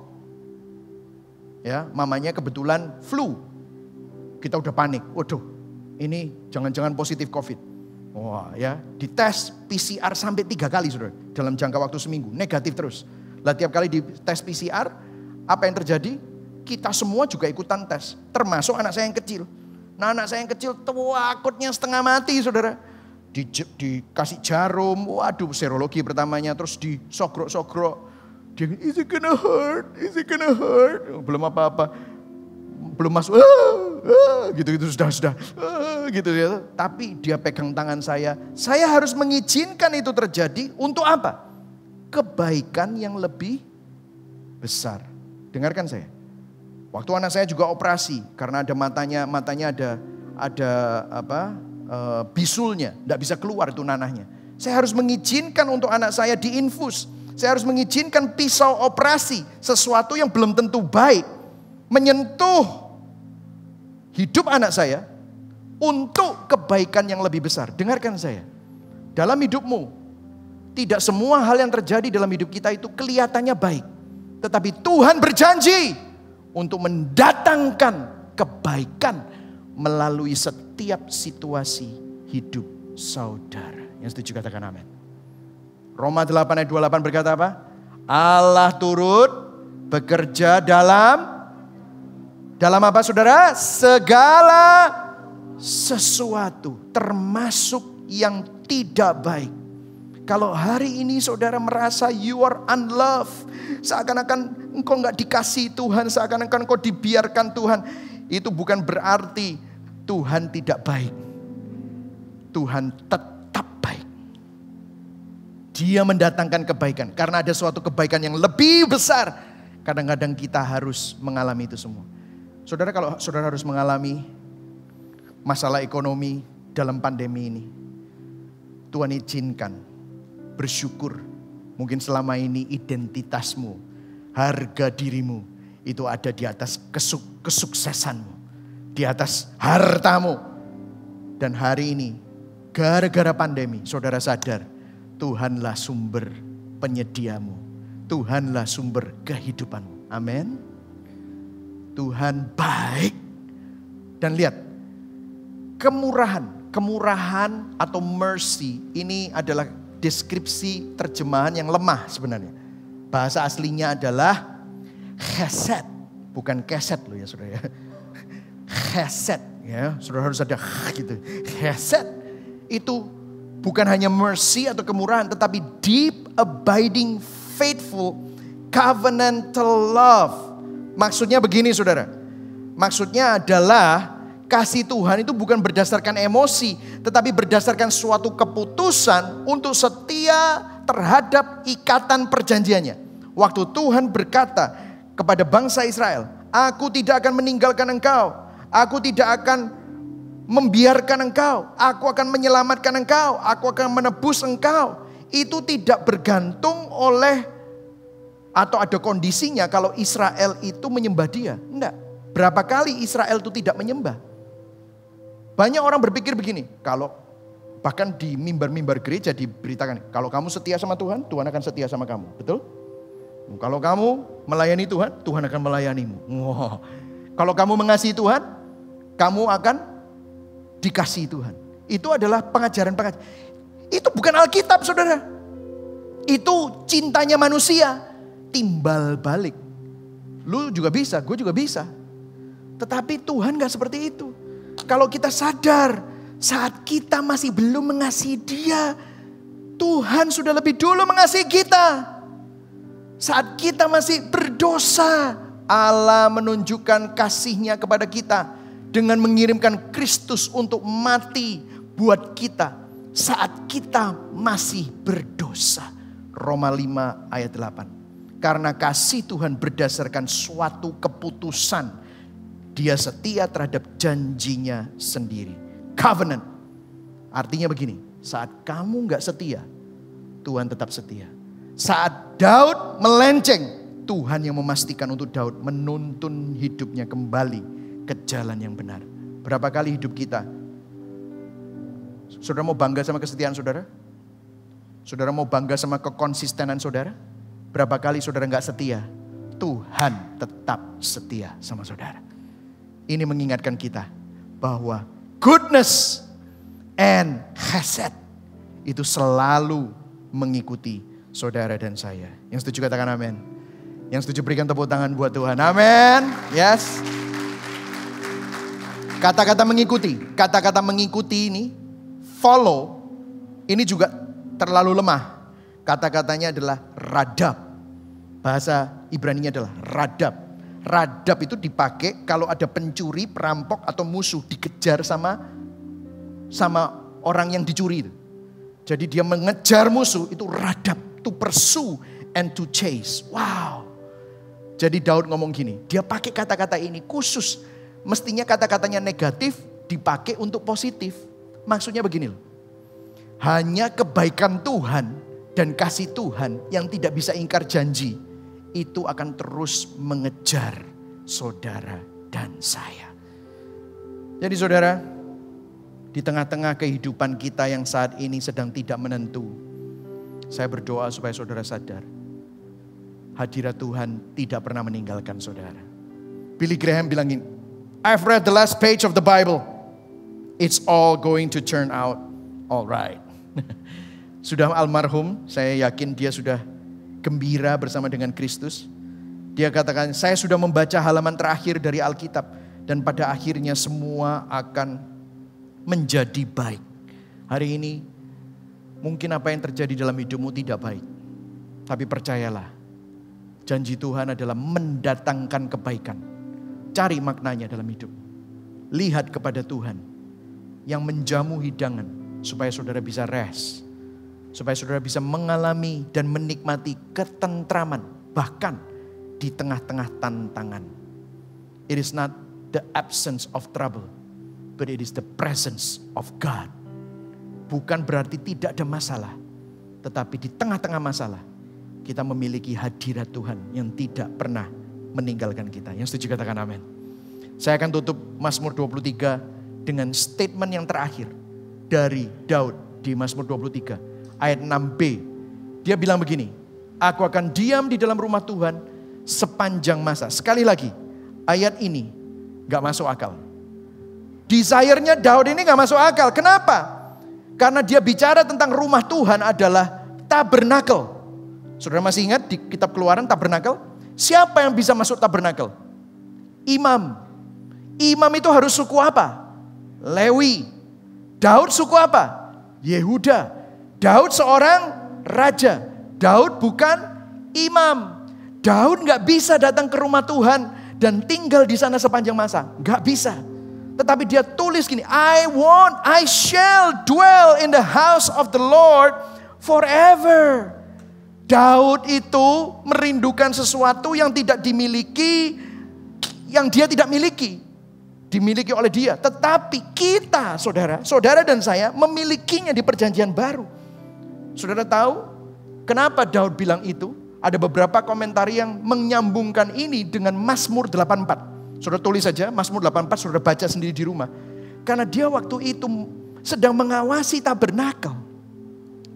Ya, mamanya kebetulan flu. Kita udah panik. Waduh, ini jangan-jangan positif COVID. Wah, ya, dites PCR sampai 3 kali, saudara, dalam jangka waktu seminggu, negatif terus. Lah tiap kali dites PCR, apa yang terjadi? Kita semua juga ikutan tes, termasuk anak saya yang kecil. Nah, anak saya yang kecil takutnya setengah mati, saudara. Dikasih jarum, waduh, serologi pertamanya, terus disogrok-sogrok. Dia, is it gonna hurt? Is it gonna hurt? Belum apa-apa. Belum masuk. Gitu-gitu sudah. Gitu ya. Tapi dia pegang tangan saya. Saya harus mengizinkan itu terjadi untuk apa? Kebaikan yang lebih besar. Dengarkan saya. Waktu anak saya juga operasi karena ada matanya ada bisulnya, enggak bisa keluar itu nanahnya. Saya harus mengizinkan untuk anak saya diinfus. Saya harus mengizinkan pisau operasi, sesuatu yang belum tentu baik, menyentuh hidup anak saya untuk kebaikan yang lebih besar. Dengarkan saya, dalam hidupmu, tidak semua hal yang terjadi dalam hidup kita itu kelihatannya baik. Tetapi Tuhan berjanji untuk mendatangkan kebaikan melalui setiap situasi hidup saudara. Yang setuju katakan amin. Roma 8 ayat 28 berkata apa? Allah turut bekerja dalam apa saudara? Segala sesuatu termasuk yang tidak baik. Kalau hari ini saudara merasa you are unloved, seakan-akan engkau gak dikasih Tuhan, seakan-akan engkau dibiarkan Tuhan, itu bukan berarti Tuhan tidak baik. Tuhan tetap baik. Dia mendatangkan kebaikan. Karena ada suatu kebaikan yang lebih besar. Kadang-kadang kita harus mengalami itu semua. Saudara, kalau saudara harus mengalami masalah ekonomi dalam pandemi ini, Tuhan izinkan, bersyukur. Mungkin selama ini identitasmu, harga dirimu, itu ada di atas kesuksesanmu. Di atas hartamu. Dan hari ini, gara-gara pandemi, saudara sadar, Tuhanlah sumber penyediamu. Tuhanlah sumber kehidupanmu. Amin. Tuhan baik. Dan lihat, kemurahan atau mercy, ini adalah deskripsi terjemahan yang lemah sebenarnya. Bahasa aslinya adalah chesed. Bukan keset loh ya saudara ya. Chesed ya, saudara harus ada gitu. Chesed itu bukan hanya mercy atau kemurahan, tetapi deep, abiding, faithful, covenantal love. Maksudnya begini saudara. Maksudnya adalah kasih Tuhan itu bukan berdasarkan emosi, tetapi berdasarkan suatu keputusan untuk setia terhadap ikatan perjanjiannya. Waktu Tuhan berkata kepada bangsa Israel, aku tidak akan meninggalkan engkau. Aku tidak akan membiarkan engkau. Aku akan menyelamatkan engkau. Aku akan menebus engkau. Itu tidak bergantung oleh atau ada kondisinya kalau Israel itu menyembah dia. Enggak. Berapa kali Israel itu tidak menyembah? Banyak orang berpikir begini. Kalau bahkan di mimbar-mimbar gereja diberitakan, kalau kamu setia sama Tuhan, Tuhan akan setia sama kamu. Betul? Kalau kamu melayani Tuhan, Tuhan akan melayanimu. Wow. Kalau kamu mengasihi Tuhan, kamu akan dikasihi Tuhan. Itu adalah pengajaran-pengajaran. Itu bukan Alkitab saudara. Itu cintanya manusia. Timbal balik. Lu juga bisa, gue juga bisa. Tetapi Tuhan gak seperti itu. Kalau kita sadar Saat kita masih belum mengasihi Dia, Tuhan sudah lebih dulu mengasihi kita. Saat kita masih berdosa, Allah menunjukkan kasih-Nya kepada kita dengan mengirimkan Kristus untuk mati buat kita saat kita masih berdosa. Roma 5 ayat 8. Karena kasih Tuhan berdasarkan suatu keputusan, Dia setia terhadap janjinya sendiri. Covenant. Artinya begini, saat kamu gak setia, Tuhan tetap setia. Saat Daud melenceng, Tuhan yang memastikan untuk Daud menuntun hidupnya kembali ke jalan yang benar. Berapa kali hidup kita, saudara mau bangga sama kesetiaan saudara? Saudara mau bangga sama kekonsistenan saudara? Berapa kali saudara gak setia? Tuhan tetap setia sama saudara. Ini mengingatkan kita bahwa goodness and chesed itu selalu mengikuti saudara dan saya. Yang setuju katakan amin. Yang setuju berikan tepuk tangan buat Tuhan. Amin. Yes. Kata-kata mengikuti. Kata-kata mengikuti ini, follow, ini juga terlalu lemah. Kata-katanya adalah radab. Bahasa Ibraninya adalah radab. Radab itu dipakai kalau ada pencuri, perampok atau musuh dikejar sama orang yang dicuri itu. Jadi dia mengejar musuh itu radab, to pursue and to chase. Wow. Jadi Daud ngomong gini, dia pakai kata-kata ini khusus. Mestinya kata-katanya negatif dipakai untuk positif. Maksudnya begini loh. Hanya kebaikan Tuhan dan kasih Tuhan yang tidak bisa ingkar janji itu akan terus mengejar saudara dan saya. Jadi saudara, di tengah-tengah kehidupan kita yang saat ini sedang tidak menentu, saya berdoa supaya saudara sadar, hadirat Tuhan tidak pernah meninggalkan saudara. Billy Graham bilang gini, I've read the last page of the Bible. It's all going to turn out all right. Sudah almarhum, saya yakin dia sudah gembira bersama dengan Kristus. Dia katakan, saya sudah membaca halaman terakhir dari Alkitab. Dan pada akhirnya semua akan menjadi baik. Hari ini mungkin apa yang terjadi dalam hidupmu tidak baik. Tapi percayalah, janji Tuhan adalah mendatangkan kebaikan. Cari maknanya dalam hidup. Lihat kepada Tuhan yang menjamu hidangan supaya saudara bisa rest. Supaya saudara bisa mengalami dan menikmati ketentraman. Bahkan di tengah-tengah tantangan. It is not the absence of trouble. But it is the presence of God. Bukan berarti tidak ada masalah. Tetapi di tengah-tengah masalah. Kita memiliki hadirat Tuhan yang tidak pernah meninggalkan kita. Yang setuju katakan amin. Saya akan tutup Mazmur 23 dengan statement yang terakhir. Dari Daud di Mazmur 23. Ayat 6b, dia bilang begini, aku akan diam di dalam rumah Tuhan sepanjang masa. Sekali lagi, ayat ini gak masuk akal. Desire-nya Daud ini gak masuk akal. Kenapa? Karena dia bicara tentang rumah Tuhan adalah tabernakel. Saudara masih ingat di kitab Keluaran tabernakel? Siapa yang bisa masuk tabernakel? Imam. Imam itu harus suku apa? Lewi. Daud suku apa? Yehuda. Daud seorang raja. Daud bukan imam. Daud gak bisa datang ke rumah Tuhan dan tinggal di sana sepanjang masa. Gak bisa. Tetapi dia tulis gini, I shall dwell in the house of the Lord forever. Daud itu merindukan sesuatu yang tidak dimiliki, yang dia tidak miliki. Dimiliki oleh dia. Tetapi kita, saudara dan saya memilikinya di perjanjian baru. Saudara tahu kenapa Daud bilang itu? Ada beberapa komentar yang menyambungkan ini dengan Mazmur 84. Saudara tulis saja Mazmur 84, saudara baca sendiri di rumah. Karena dia waktu itu sedang mengawasi tabernakel.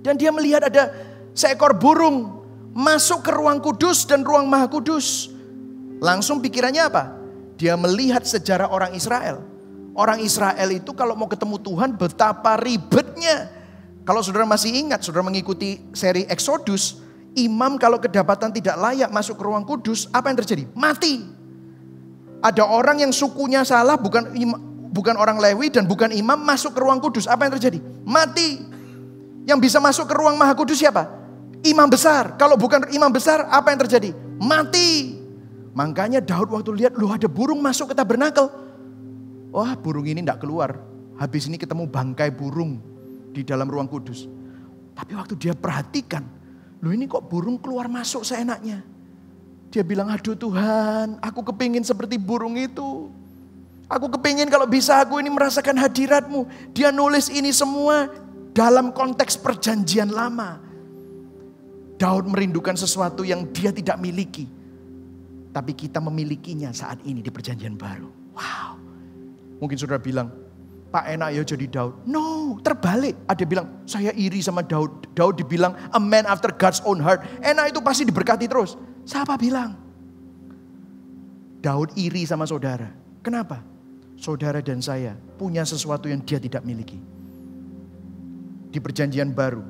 Dan dia melihat ada seekor burung masuk ke ruang kudus dan ruang maha kudus. Langsung pikirannya apa? Dia melihat sejarah orang Israel. Orang Israel itu kalau mau ketemu Tuhan betapa ribetnya. Kalau saudara masih ingat, saudara mengikuti seri Exodus, imam kalau kedapatan tidak layak masuk ke ruang kudus, apa yang terjadi? Mati. Ada orang yang sukunya salah, bukan bukan orang Lewi dan bukan imam masuk ke ruang kudus. Apa yang terjadi? Mati. Yang bisa masuk ke ruang maha kudus siapa? Imam besar. Kalau bukan imam besar, apa yang terjadi? Mati. Makanya Daud waktu lihat, loh ada burung masuk ke tabernakel. Wah, burung ini tidak keluar. Habis ini ketemu bangkai burung di dalam ruang kudus. Tapi waktu dia perhatikan, loh ini kok burung keluar masuk seenaknya. Dia bilang, aduh Tuhan, aku kepingin seperti burung itu. Aku kepingin kalau bisa aku ini merasakan hadirat-Mu. Dia nulis ini semua dalam konteks perjanjian lama. Daud merindukan sesuatu yang dia tidak miliki. Tapi kita memilikinya saat ini di perjanjian baru. Wow. Mungkin saudara bilang, Pak enak ya jadi Daud. No, terbalik. Ada bilang, saya iri sama Daud. Daud dibilang, a man after God's own heart. Enak itu pasti diberkati terus. Siapa bilang? Daud iri sama saudara. Kenapa? Saudara dan saya punya sesuatu yang dia tidak miliki. Di perjanjian baru,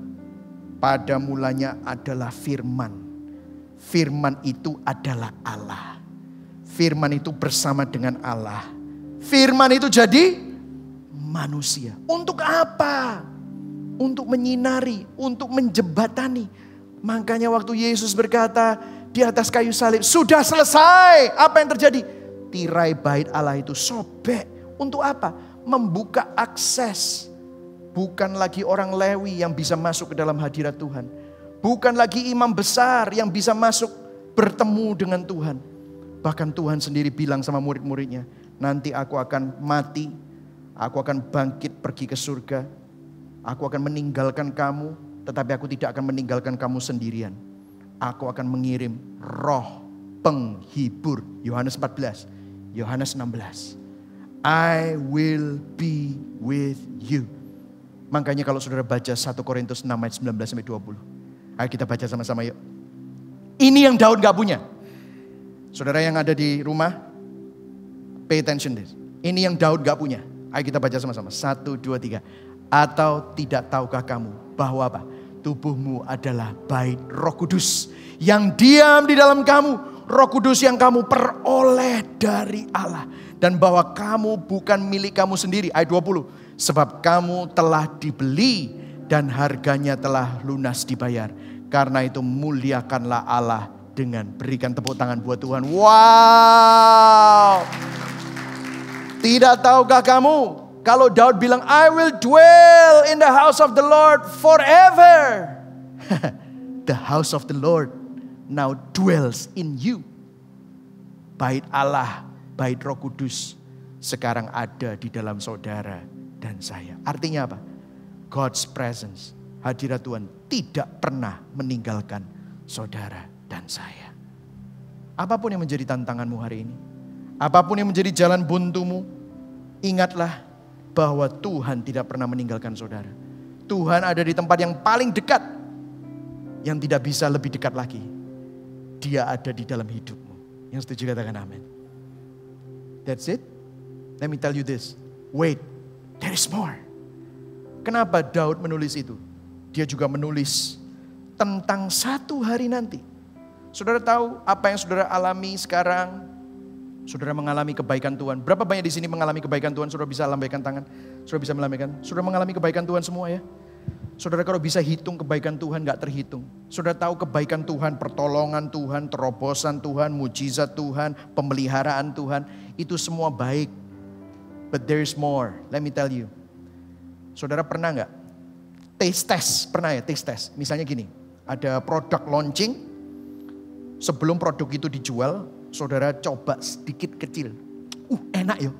pada mulanya adalah firman. Firman itu adalah Allah. Firman itu bersama dengan Allah. Firman itu jadi manusia. Untuk apa? Untuk menyinari, untuk menjebatani. Makanya waktu Yesus berkata di atas kayu salib, sudah selesai. Apa yang terjadi? Tirai bait Allah itu sobek. Untuk apa? Membuka akses. Bukan lagi orang Lewi yang bisa masuk ke dalam hadirat Tuhan. Bukan lagi imam besar yang bisa masuk bertemu dengan Tuhan. Bahkan Tuhan sendiri bilang sama murid-muridnya, nanti aku akan mati, aku akan bangkit pergi ke surga. Aku akan meninggalkan kamu, tetapi aku tidak akan meninggalkan kamu sendirian. Aku akan mengirim roh penghibur. Yohanes 14, Yohanes 16. I will be with you. Makanya kalau saudara baca 1 Korintus 6 ayat 19-20. Ayo kita baca sama-sama yuk. Ini yang Daud gak punya. Saudara yang ada di rumah, pay attention this. Ini yang Daud gak punya. Ayo kita baca sama-sama. 1, 2, 3. Atau tidak tahukah kamu bahwa apa? Tubuhmu adalah bait Roh Kudus yang diam di dalam kamu. Roh Kudus yang kamu peroleh dari Allah. Dan bahwa kamu bukan milik kamu sendiri. Ayat 20. Sebab kamu telah dibeli dan harganya telah lunas dibayar. Karena itu muliakanlah Allah dengan berikan tepuk tangan buat Tuhan. Wow. Tidak tahukah kamu? Kalau Daud bilang, I will dwell in the house of the Lord forever. The house of the Lord now dwells in you. Bait Allah, bait Roh Kudus sekarang ada di dalam saudara dan saya. Artinya apa? God's presence, hadirat Tuhan tidak pernah meninggalkan saudara dan saya. Apapun yang menjadi tantanganmu hari ini, apapun yang menjadi jalan buntumu, ingatlah bahwa Tuhan tidak pernah meninggalkan saudara. Tuhan ada di tempat yang paling dekat, yang tidak bisa lebih dekat lagi. Dia ada di dalam hidupmu. Yang setuju katakan amin. That's it. Let me tell you this. Wait, there is more. Kenapa Daud menulis itu? Dia juga menulis tentang satu hari nanti. Saudara tahu apa yang saudara alami sekarang? Saudara mengalami kebaikan Tuhan. Berapa banyak di sini mengalami kebaikan Tuhan? Saudara bisa lambaikan tangan. Saudara bisa melambaikan. Saudara mengalami kebaikan Tuhan semua ya? Saudara kalau bisa hitung kebaikan Tuhan gak terhitung. Saudara tahu kebaikan Tuhan, pertolongan Tuhan, terobosan Tuhan, mujizat Tuhan, pemeliharaan Tuhan. Itu semua baik. But there is more. Let me tell you. Saudara pernah gak taste test? Pernah ya taste test? Misalnya gini. Ada produk launching. Sebelum produk itu dijual, saudara coba sedikit kecil. Enak ya.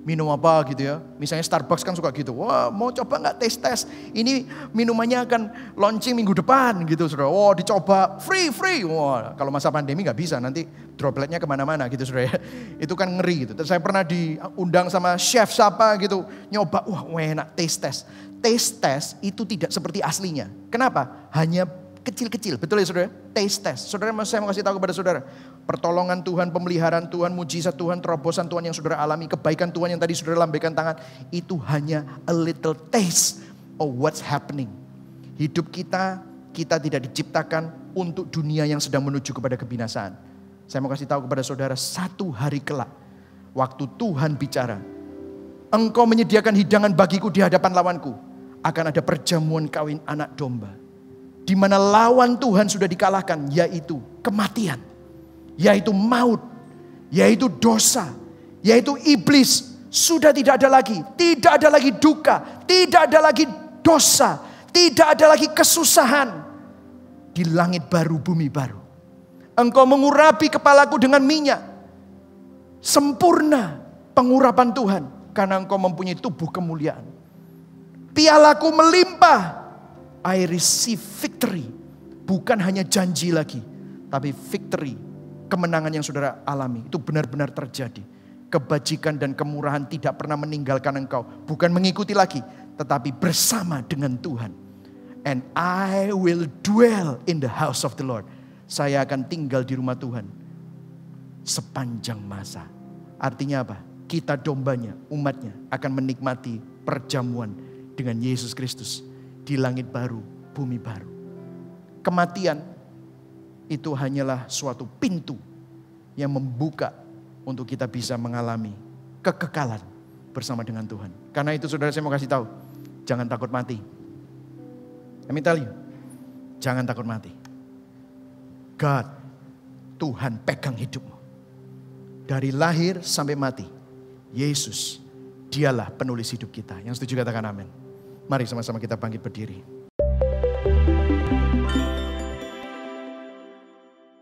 Minum apa gitu ya. Misalnya Starbucks kan suka gitu. Wah mau coba gak taste test. Ini minumannya akan launching minggu depan gitu saudara. Wah dicoba free. Wah kalau masa pandemi gak bisa. Nanti dropletnya kemana-mana gitu saudara. Itu kan ngeri gitu. Saya pernah diundang sama chef siapa gitu. Nyoba wah enak taste test. Taste test itu tidak seperti aslinya. Kenapa? Hanya kecil-kecil. Betul ya saudara? Taste test. Saudara saya mau kasih tahu kepada saudara. Pertolongan Tuhan, pemeliharaan Tuhan, mujizat Tuhan, terobosan Tuhan yang saudara alami, kebaikan Tuhan yang tadi saudara lambaikan tangan, itu hanya a little taste of what's happening. Hidup kita tidak diciptakan untuk dunia yang sedang menuju kepada kebinasaan. Saya mau kasih tahu kepada saudara, satu hari kelak, waktu Tuhan bicara, Engkau menyediakan hidangan bagiku di hadapan lawanku. Akan ada perjamuan kawin anak domba. Di mana lawan Tuhan sudah dikalahkan, yaitu kematian, yaitu maut, yaitu dosa, yaitu iblis. Sudah tidak ada lagi. Tidak ada lagi duka. Tidak ada lagi dosa. Tidak ada lagi kesusahan. Di langit baru, bumi baru. Engkau mengurapi kepalaku dengan minyak. Sempurna pengurapan Tuhan. Karena engkau mempunyai tubuh kemuliaan. Pialaku melimpah. I receive victory. Bukan hanya janji lagi. Tapi victory. Kemenangan yang saudara alami. Itu benar-benar terjadi. Kebajikan dan kemurahan tidak pernah meninggalkan engkau. Bukan mengikuti lagi. Tetapi bersama dengan Tuhan. And I will dwell in the house of the Lord. Saya akan tinggal di rumah Tuhan. Sepanjang masa. Artinya apa? Kita dombanya, umatnya akan menikmati perjamuan dengan Yesus Kristus. Di langit baru, bumi baru. Kematian itu hanyalah suatu pintu yang membuka untuk kita bisa mengalami kekekalan bersama dengan Tuhan. Karena itu saudara, saya mau kasih tahu, jangan takut mati. Let me tell you, jangan takut mati. God, Tuhan pegang hidupmu. Dari lahir sampai mati, Yesus, dialah penulis hidup kita. Yang setuju katakan amin. Mari sama-sama kita bangkit berdiri.